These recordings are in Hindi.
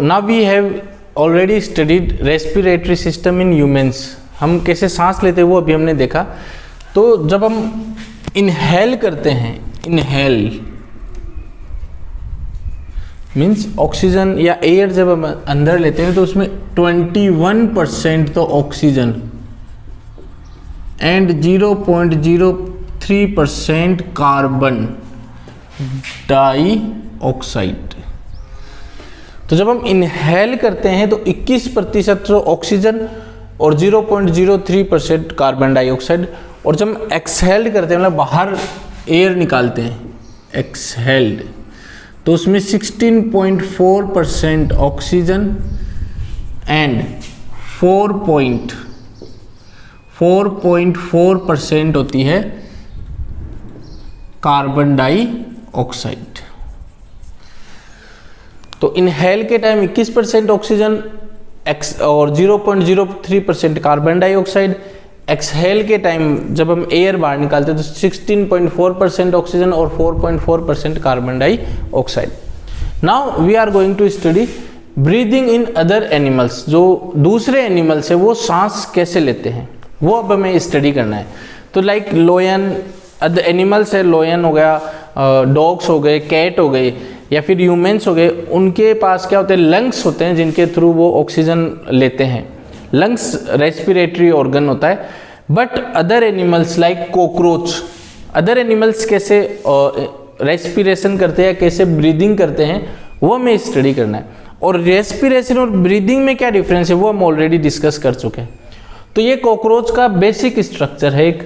Now we have already studied respiratory system in humans. हम कैसे सांस लेते हैं वो अभी हमने देखा। तो जब हम इनहेल करते हैं, इनहेल मीन्स ऑक्सीजन या एयर जब हम अंदर लेते हैं तो उसमें 21% तो ऑक्सीजन एंड 0.03% कार्बन डाइऑक्साइड। तो जब हम इनहेल करते हैं तो 21% तो ऑक्सीजन और 0.03% कार्बन डाइऑक्साइड, और जब हम एक्सहेल्ड करते हैं मतलब बाहर एयर निकालते हैं, एक्सहेल्ड, तो उसमें 16.4% ऑक्सीजन एंड 4.4% होती है कार्बन डाइऑक्साइड। तो इनहेल के टाइम 21% ऑक्सीजन और 0.03% कार्बन डाइऑक्साइड, एक्सहेल के टाइम जब हम एयर बाहर निकालते हैं तो 16.4% ऑक्सीजन और 4.4% carbon dioxide. Now we are going to study breathing in other animals. जो दूसरे एनिमल्स है वो सांस कैसे लेते हैं वो अब हमें स्टडी करना है। तो लाइक लोयन, अदर एनिमल्स है, लोयन हो गया, डॉग्स हो गए, कैट हो गए या फिर ह्यूमंस हो गए, उनके पास क्या होते हैं, लंग्स होते हैं जिनके थ्रू वो ऑक्सीजन लेते हैं। लंग्स रेस्पिरेटरी ऑर्गन होता है। But other animals like cockroach, other animals कैसे रेस्पिरेशन करते हैं, कैसे ब्रीदिंग करते हैं वो हमें स्टडी करना है। और रेस्पिरेशन और ब्रीदिंग में क्या डिफरेंस है वो हम ऑलरेडी डिस्कस कर चुके हैं। तो ये कॉकरोच का बेसिक स्ट्रक्चर है एक।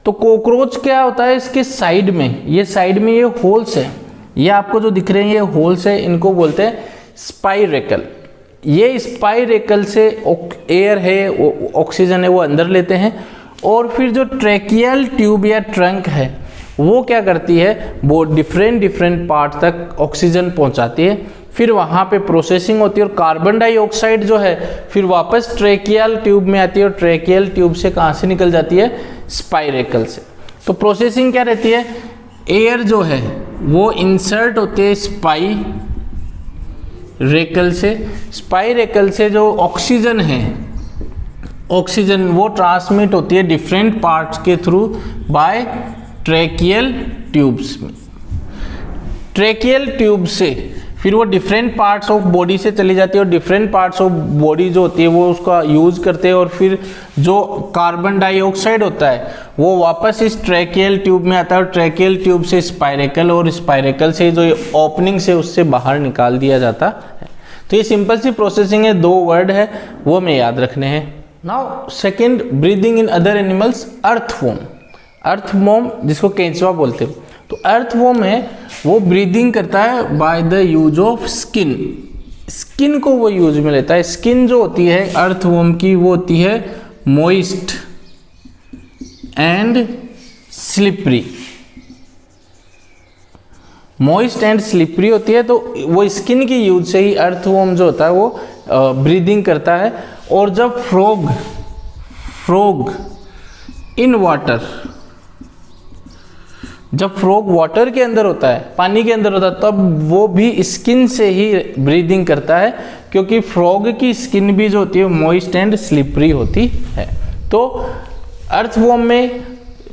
तो कॉकरोच क्या होता है, इसके साइड में, ये साइड में ये होल्स है, ये आपको जो दिख रहे हैं ये होल्स है, इनको बोलते हैं स्पाइरेकल। ये स्पाइरेकल से एयर है, ऑक्सीजन है, वो अंदर लेते हैं। और फिर जो ट्रैकियल ट्यूब या ट्रंक है वो क्या करती है, वो डिफरेंट पार्ट तक ऑक्सीजन पहुंचाती है। फिर वहाँ पे प्रोसेसिंग होती है और कार्बन डाइऑक्साइड जो है फिर वापस ट्रैकियल ट्यूब में आती है, और ट्रैकियल ट्यूब से कहाँ से निकल जाती है, स्पाइरेकल से। तो प्रोसेसिंग क्या रहती है, एयर जो है वो इंसर्ट होती है स्पाइरेकल से, स्पाइरेकल से जो ऑक्सीजन है, ऑक्सीजन वो ट्रांसमिट होती है डिफरेंट पार्ट्स के थ्रू बाय ट्रैकियल ट्यूब्स में। ट्रैकियल ट्यूब से फिर वो डिफरेंट पार्ट्स ऑफ बॉडी से चली जाती है, और डिफरेंट पार्ट्स ऑफ बॉडी जो होती है वो उसका यूज़ करते हैं, और फिर जो कार्बन डाइऑक्साइड होता है वो वापस इस ट्रैकियल ट्यूब में आता है, और ट्रैकियल ट्यूब से स्पाइरेकल, और स्पाइरेकल से जो ओपनिंग से उससे बाहर निकाल दिया जाता है। तो ये सिंपल सी प्रोसेसिंग है, 2 वर्ड है वो हमें याद रखने हैं। Now second, breathing in other animals, earthworm. Earthworm जिसको केंचुआ बोलते हैं, तो अर्थवॉर्म है वो ब्रीदिंग करता है by the use of skin. Skin को वो यूज में लेता है। स्किन जो होती है अर्थवॉर्म की वो होती है moist and slippery, moist and slippery होती है। तो वो स्किन की यूज से ही अर्थवॉर्म जो होता है वो ब्रीदिंग करता है। और जब फ्रॉग इन वाटर, जब फ्रॉग वाटर के अंदर होता है, पानी के अंदर होता है, तब वो भी स्किन से ही ब्रीदिंग करता है, क्योंकि फ्रॉग की स्किन भी जो होती है मॉइस्ट एंड स्लिपरी होती है। तो अर्थवॉर्म में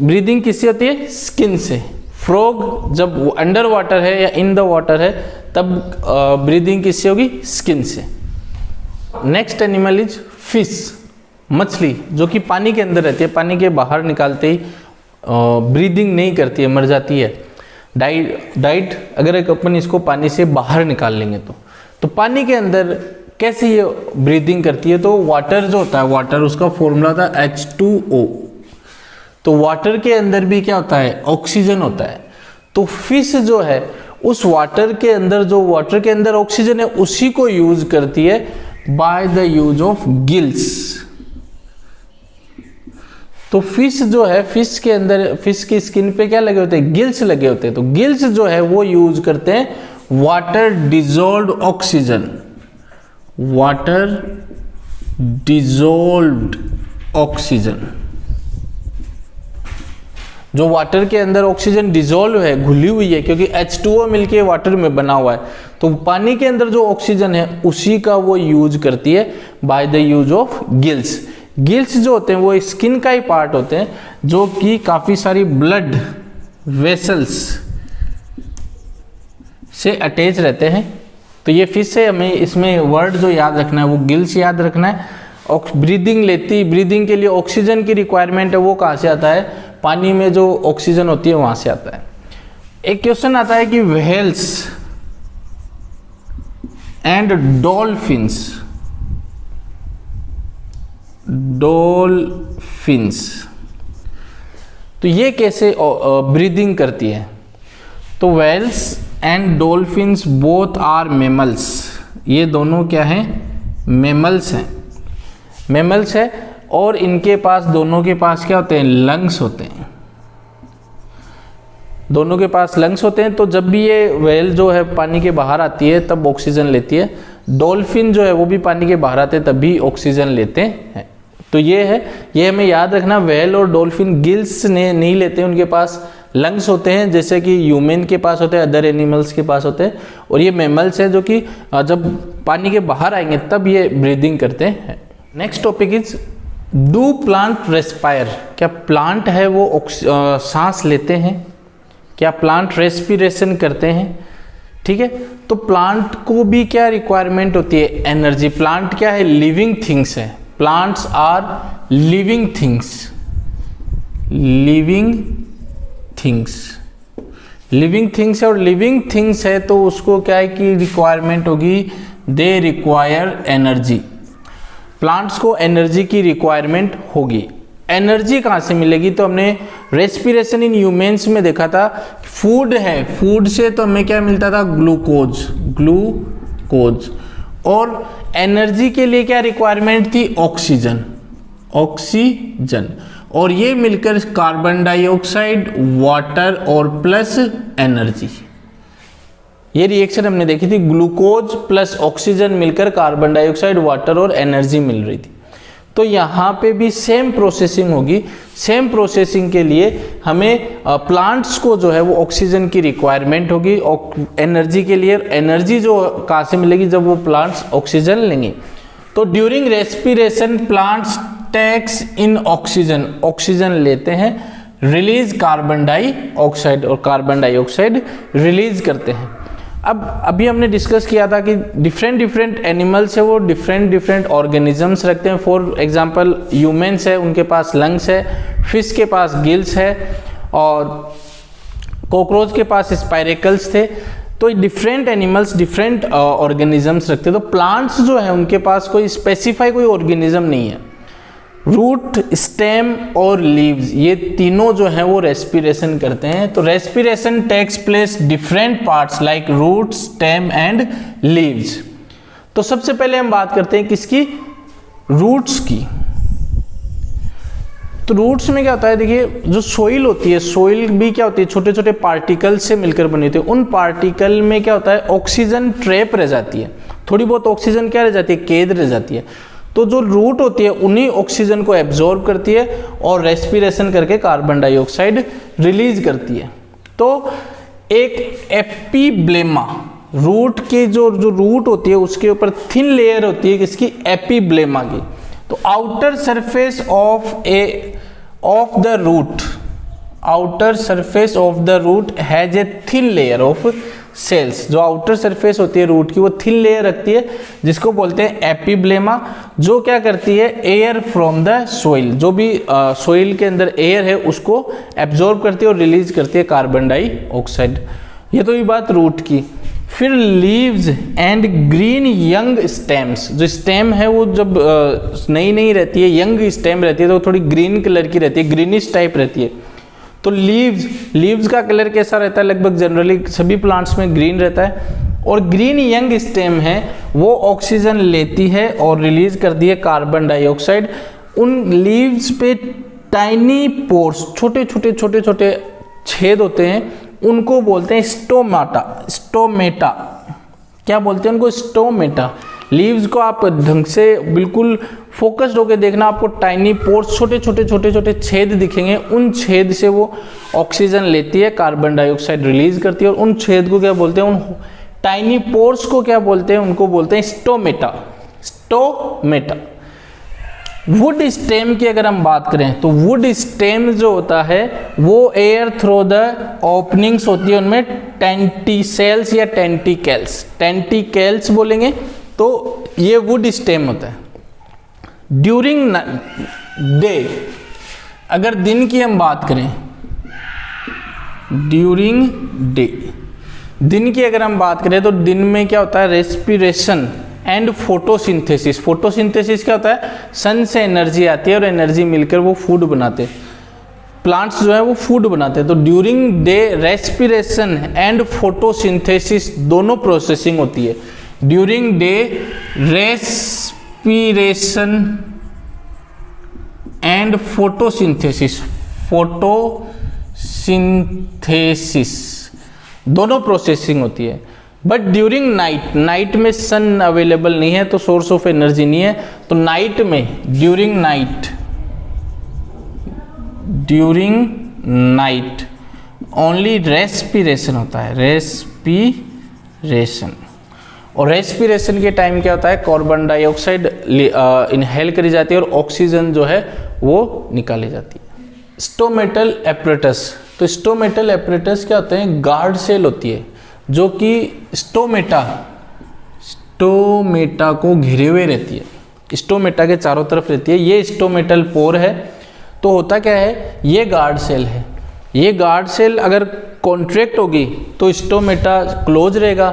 ब्रीदिंग किससे होती है, स्किन से। फ्रॉग जब अंडर वाटर है या इन द वाटर है तब ब्रीदिंग किससे होगी, स्किन से। नेक्स्ट एनिमल इज फिश, मछली, जो कि पानी के अंदर रहती है, पानी के बाहर निकालते ही ब्रीदिंग नहीं करती है, मर जाती है। डाइट अगर अपन इसको पानी से बाहर निकाल लेंगे तो पानी के अंदर कैसे ये ब्रीदिंग करती है, तो वाटर जो होता है, वाटर उसका फॉर्मूला था H2O। तो वाटर के अंदर भी क्या होता है, ऑक्सीजन होता है। तो फिश जो है उस वाटर के अंदर, जो वाटर के अंदर ऑक्सीजन है उसी को यूज करती है by the use of gills. तो फिश जो है, फिश के अंदर, फिश की स्किन पे क्या लगे होते हैं, गिल्स लगे होते हैं। तो गिल्स जो है वो यूज करते हैं water dissolved oxygen, water dissolved oxygen. जो वाटर के अंदर ऑक्सीजन डिजोल्व है, घुली हुई है, क्योंकि H2O मिलके वाटर में बना हुआ है, तो पानी के अंदर जो ऑक्सीजन है उसी का वो यूज करती है by the use of gills. Gills जो होते हैं वो स्किन का ही पार्ट होते हैं, जो कि काफ़ी सारी ब्लड वेसल्स से अटैच रहते हैं। तो ये फिर से हमें इसमें वर्ड जो याद रखना है वो गिल्स याद रखना है। ब्रीदिंग के लिए ऑक्सीजन की रिक्वायरमेंट है, वो कहाँ से आता है? पानी में जो ऑक्सीजन होती है वहाँ से आता है। एक क्वेश्चन आता है कि व्हेल्स एंड डॉल्फिन्स तो ये कैसे ब्रीदिंग करती है? तो whales and dolphins both are mammals, ये दोनों क्या हैं? मैमल्स हैं, मैमल्स है, और इनके पास, दोनों के पास क्या होते हैं? लंग्स होते हैं, दोनों के पास लंग्स होते हैं। तो जब भी ये व्हेल जो है पानी के बाहर आती है तब ऑक्सीजन लेती है, डॉल्फिन जो है वो भी पानी के बाहर आते हैं तब भी ऑक्सीजन लेते हैं। तो ये है, ये हमें याद रखना, व्हेल और डॉल्फिन गिल्स नहीं लेते हैं, उनके पास लंग्स होते हैं, जैसे कि ह्यूमन के पास होते हैं, अदर एनिमल्स के पास होते हैं। और ये मैमल्स हैं जो कि जब पानी के बाहर आएंगे तब ये ब्रीदिंग करते हैं। Next topic is do plant respire, क्या प्लांट है वो सांस लेते हैं? क्या प्लांट रेस्पिरेशन करते हैं? ठीक है, तो प्लांट को भी क्या रिक्वायरमेंट होती है? एनर्जी। प्लांट क्या है? लिविंग थिंग्स है, plants are living things, living things है, और लिविंग थिंग्स है तो उसको क्या है कि रिक्वायरमेंट होगी, दे रिक्वायर एनर्जी। प्लांट्स को एनर्जी की रिक्वायरमेंट होगी। एनर्जी कहाँ से मिलेगी? तो हमने रेस्पिरेशन इन ह्यूमन्स में देखा था, फूड है, फूड से तो हमें क्या मिलता था? ग्लूकोज। और एनर्जी के लिए क्या रिक्वायरमेंट थी? ऑक्सीजन, और ये मिलकर कार्बन डाइऑक्साइड, वाटर और प्लस एनर्जी। ये रिएक्शन हमने देखी थी, ग्लूकोज प्लस ऑक्सीजन मिलकर कार्बन डाइऑक्साइड, वाटर और एनर्जी मिल रही थी। तो यहाँ पे भी सेम प्रोसेसिंग होगी। सेम प्रोसेसिंग के लिए हमें प्लांट्स को जो है वो ऑक्सीजन की रिक्वायरमेंट होगी, और एनर्जी के लिए एनर्जी जो कहाँ से मिलेगी? जब वो प्लांट्स ऑक्सीजन लेंगे। तो during respiration plants takes in oxygen लेते हैं, रिलीज कार्बन डाइऑक्साइड, और कार्बन डाइऑक्साइड रिलीज करते हैं। अब अभी हमने डिस्कस किया था कि डिफरेंट एनिमल्स है वो डिफरेंट ऑर्गेनिजम्स रखते हैं। फॉर एग्जांपल ह्यूमन्स है, उनके पास लंग्स है, फिश के पास गिल्स है, और कॉकरोच के पास स्पाइरेकल्स थे। तो डिफरेंट एनिमल्स डिफरेंट ऑर्गेनिजम्स रखते हैं। तो प्लांट्स जो है उनके पास कोई स्पेसिफाई कोई ऑर्गेनिज्म नहीं है। रूट, स्टेम और लीव्स, ये तीनों जो हैं वो रेस्पिरेशन करते हैं। तो respiration takes place different parts like root, stem and leaves. तो सबसे पहले हम बात करते हैं किसकी? रूट्स की। तो रूट्स में क्या होता है? देखिए, जो सोइल होती है, सोइल भी क्या होती है? छोटे छोटे पार्टिकल से मिलकर बनी होती है। उन पार्टिकल में क्या होता है? ऑक्सीजन ट्रैप रह जाती है, थोड़ी बहुत ऑक्सीजन क्या रह जाती है? कैद रह जाती है। तो जो रूट होती है उन्हीं ऑक्सीजन को एब्जॉर्ब करती है और रेस्पिरेशन करके कार्बन डाइऑक्साइड रिलीज करती है। तो एक एपिब्लेमा, रूट की जो रूट होती है उसके ऊपर थिन लेयर होती है किसकी? एपिब्लेमा की। तो outer surface of the root has a thin layer of cells. जो आउटर सरफेस होती है रूट की वो थिन लेयर रखती है, जिसको बोलते हैं एपिब्लेमा, जो क्या करती है? एयर फ्रॉम द सोइल, जो भी सोइल के अंदर एयर है उसको एब्जॉर्ब करती है और रिलीज करती है कार्बन डाइऑक्साइड। ये तो ये बात रूट की। फिर leaves and green young stems, जो स्टेम है वो जब नई रहती है, यंग स्टेम रहती है तो थोड़ी ग्रीन कलर की रहती है, ग्रीनिश टाइप रहती है। तो लीव्स का कलर कैसा रहता है? लगभग जनरली सभी प्लांट्स में ग्रीन रहता है। और ग्रीन यंग स्टेम है वो ऑक्सीजन लेती है और रिलीज करती है कार्बन डाइऑक्साइड। उन लीव्स पे टाइनी पोर्स, छोटे छोटे छेद होते हैं, उनको बोलते हैं स्टोमेटा। क्या बोलते हैं उनको? स्टोमेटा। लीव्स को आप ढंग से बिल्कुल फोकस्ड होकर देखना, आपको टाइनी पोर्स, छोटे छोटे छोटे छोटे छेद दिखेंगे। उन छेद से वो ऑक्सीजन लेती है, कार्बन डाइऑक्साइड रिलीज करती है। और उन छेद को क्या बोलते हैं, उन टाइनी पोर्स को क्या बोलते हैं, उनको बोलते हैं स्टोमेटा। स्टोमेटा। वुड स्टेम की अगर हम बात करें तो वुड स्टेम जो होता है वो एयर थ्रू द ओपनिंग्स होती है, उनमें टेंटिसेल्स या टेंटिकल्स, टेंटिकल्स बोलेंगे, तो ये वुड स्टेम होता है। ड्यूरिंग डे, अगर दिन की हम बात करें, ड्यूरिंग डे, दिन की अगर हम बात करें तो दिन में क्या होता है, रेस्पिरेशन एंड फोटोसिंथेसिस। फोटोसिंथेसिस क्या होता है, सन से एनर्जी आती है और एनर्जी मिलकर वो फूड बनाते हैं, प्लांट्स जो है वो फूड बनाते हैं। तो during day respiration and photosynthesis दोनों प्रोसेसिंग होती है। During day respiration and photosynthesis, photosynthesis दोनों प्रोसेसिंग होती है। बट ड्यूरिंग नाइट, नाइट में सन अवेलेबल नहीं है तो सोर्स ऑफ एनर्जी नहीं है, तो नाइट में, ड्यूरिंग नाइट ओनली रेस्पिरेशन होता है, रेस्पिरेशन। और रेस्पिरेशन के टाइम क्या होता है, कार्बन डाइऑक्साइड इनहेल करी जाती है और ऑक्सीजन जो है वो निकाली जाती है। स्टोमेटल एपरेटस, तो स्टोमेटल एपरेटस क्या होते हैं, गार्ड सेल होती है जो कि स्टोमेटा को घिरे हुए रहती है, स्टोमेटा के चारों तरफ रहती है। ये स्टोमेटल पोर है। तो होता क्या है, ये गार्ड सेल है, ये गार्ड सेल अगर कॉन्ट्रैक्ट होगी तो स्टोमेटा क्लोज रहेगा,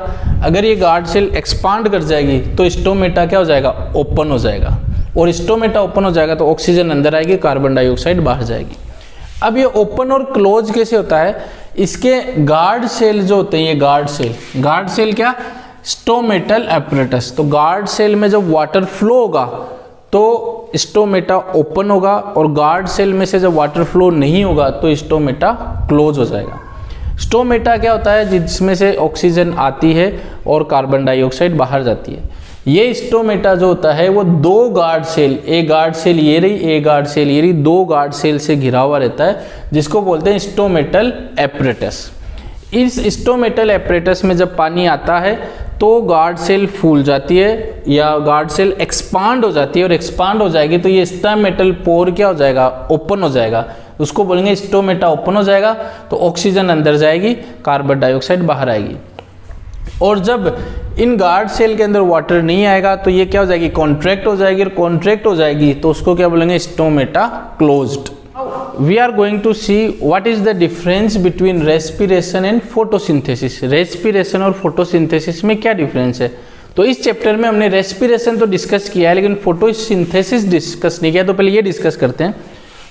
अगर ये गार्ड सेल एक्सपांड कर जाएगी तो स्टोमेटा क्या हो जाएगा, ओपन हो जाएगा। और स्टोमेटा ओपन हो जाएगा तो ऑक्सीजन अंदर आएगी, कार्बन डाइऑक्साइड बाहर जाएगी। अब ये ओपन और क्लोज कैसे होता है, इसके गार्ड सेल जो होते हैं, ये गार्ड सेल क्या, स्टोमेटल एपरेटस। तो गार्ड सेल में जब वाटर फ्लो होगा तो स्टोमेटा ओपन होगा, और गार्ड सेल में से जब वाटर फ्लो नहीं होगा तो स्टोमेटा क्लोज हो जाएगा। स्टोमेटा क्या होता है, जिसमें से ऑक्सीजन आती है और कार्बन डाइऑक्साइड बाहर जाती है। ये स्टोमेटा जो होता है वो दो गार्ड सेल, एक गार्ड सेल ये रही, एक गार्ड सेल ये रही, दो गार्ड सेल से घिरा हुआ रहता है, जिसको बोलते हैं स्टोमेटल एपरेटस। इस स्टोमेटल एपरेटस में जब पानी आता है तो गार्ड सेल फूल जाती है या गार्ड सेल एक्सपांड हो जाती है, और एक्सपांड हो जाएगी तो ये स्टोमेटल पोर क्या हो जाएगा, ओपन हो जाएगा। उसको बोलेंगे स्टोमेटा ओपन हो जाएगा, तो ऑक्सीजन अंदर जाएगी, कार्बन डाइऑक्साइड बाहर आएगी। और जब इन गार्ड सेल के अंदर वाटर नहीं आएगा तो ये क्या हो जाएगी, कॉन्ट्रैक्ट हो जाएगी, और कॉन्ट्रैक्ट हो जाएगी तो उसको क्या बोलेंगे, stomata closed. We are going to see what is the difference between respiration and photosynthesis. Respiration और फोटोसिंथेसिस में क्या डिफरेंस है। तो इस चैप्टर में हमने रेस्पिरेशन तो डिस्कस किया है लेकिन फोटोसिंथेसिस डिस्कस नहीं किया, तो पहले ये डिस्कस करते हैं।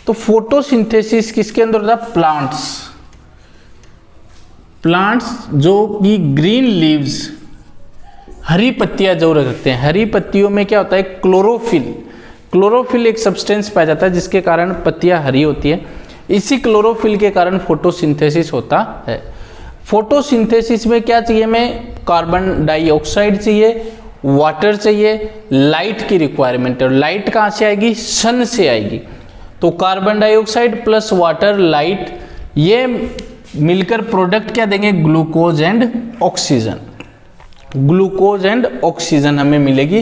तो फोटोसिंथेसिस किसके अंदर होता है, प्लांट्स जो कि ग्रीन लीव्स, हरी पत्तियां जो रखते हैं, हरी पत्तियों में क्या होता है, क्लोरोफिल एक सब्सटेंस पाया जाता है जिसके कारण पत्तियां हरी होती है। इसी क्लोरोफिल के कारण फोटोसिंथेसिस होता है। फोटोसिंथेसिस में क्या चाहिए, हमें कार्बन डाइऑक्साइड चाहिए, वाटर चाहिए, लाइट की रिक्वायरमेंट है। और लाइट कहाँ से आएगी, सन से आएगी। तो carbon dioxide plus water, light, ये मिलकर प्रोडक्ट क्या देंगे, glucose and oxygen. Glucose and oxygen हमें मिलेगी।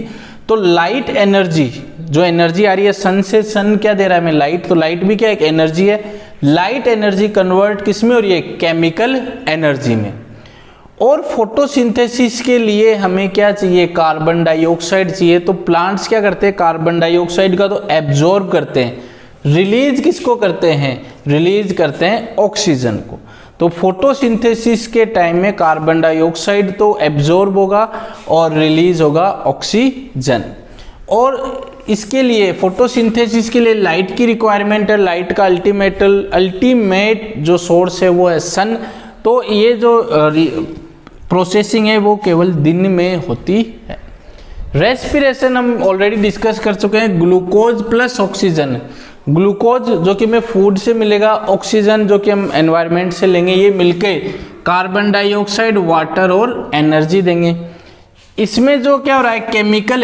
तो लाइट एनर्जी, जो एनर्जी आ रही है सन से, सन क्या दे रहा है हमें, लाइट। तो लाइट भी क्या एक एनर्जी है। लाइट एनर्जी कन्वर्ट किस में हो रही है, केमिकल एनर्जी में। और फोटोसिंथेसिस के लिए हमें क्या चाहिए, कार्बन डाइऑक्साइड चाहिए। तो प्लांट्स क्या करते हैं, कार्बन डाइऑक्साइड का तो एब्जॉर्ब करते हैं, रिलीज किसको करते हैं, रिलीज करते हैं ऑक्सीजन को। तो फोटोसिंथेसिस के टाइम में कार्बन डाइऑक्साइड तो एब्जॉर्ब होगा और रिलीज होगा ऑक्सीजन। और इसके लिए फोटोसिंथेसिस के लिए लाइट की रिक्वायरमेंट है। लाइट का अल्टीमेट जो सोर्स है वो है सन। तो ये जो प्रोसेसिंग है वो केवल दिन में होती है। रेस्पिरेशन हम ऑलरेडी डिस्कस कर चुके हैं, ग्लूकोज प्लस ऑक्सीजन। ग्लूकोज जो कि हमें फूड से मिलेगा, ऑक्सीजन जो कि हम एनवायरनमेंट से लेंगे, ये मिलके कार्बन डाइऑक्साइड, वाटर और एनर्जी देंगे। इसमें जो क्या हो रहा है, केमिकल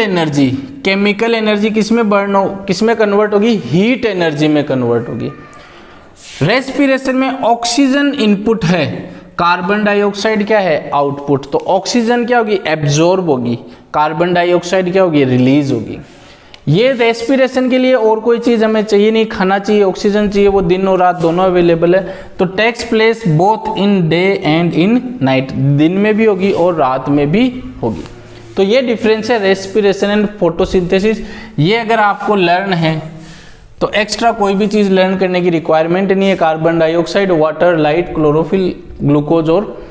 एनर्जी किसमें कन्वर्ट होगी, हीट एनर्जी में कन्वर्ट होगी। रेस्पिरेशन में ऑक्सीजन इनपुट है, कार्बन डाइऑक्साइड क्या है, आउटपुट। तो ऑक्सीजन क्या होगी, एब्जॉर्ब होगी, कार्बन डाइऑक्साइड क्या होगी, रिलीज होगी। ये रेस्पिरेशन के लिए और कोई चीज हमें चाहिए नहीं, खाना चाहिए, ऑक्सीजन चाहिए, वो दिन और रात दोनों अवेलेबल है। तो takes place both in day and in night, दिन में भी होगी और रात में भी होगी। तो ये डिफरेंस है रेस्पिरेशन एंड फोटोसिंथेसिस। ये अगर आपको लर्न है तो एक्स्ट्रा कोई भी चीज़ लर्न करने की रिक्वायरमेंट नहीं है। Carbon dioxide, water, light, chlorophyll, glucose और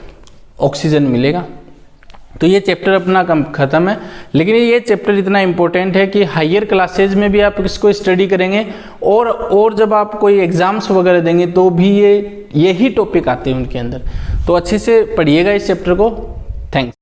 ऑक्सीजन मिलेगा। तो ये चैप्टर अपना खत्म है। लेकिन ये चैप्टर इतना इंपॉर्टेंट है कि हायर क्लासेज में भी आप इसको स्टडी करेंगे और जब आप कोई एग्जाम्स वगैरह देंगे तो भी यही टॉपिक आते हैं उनके अंदर। तो अच्छे से पढ़िएगा इस चैप्टर को। थैंक्स।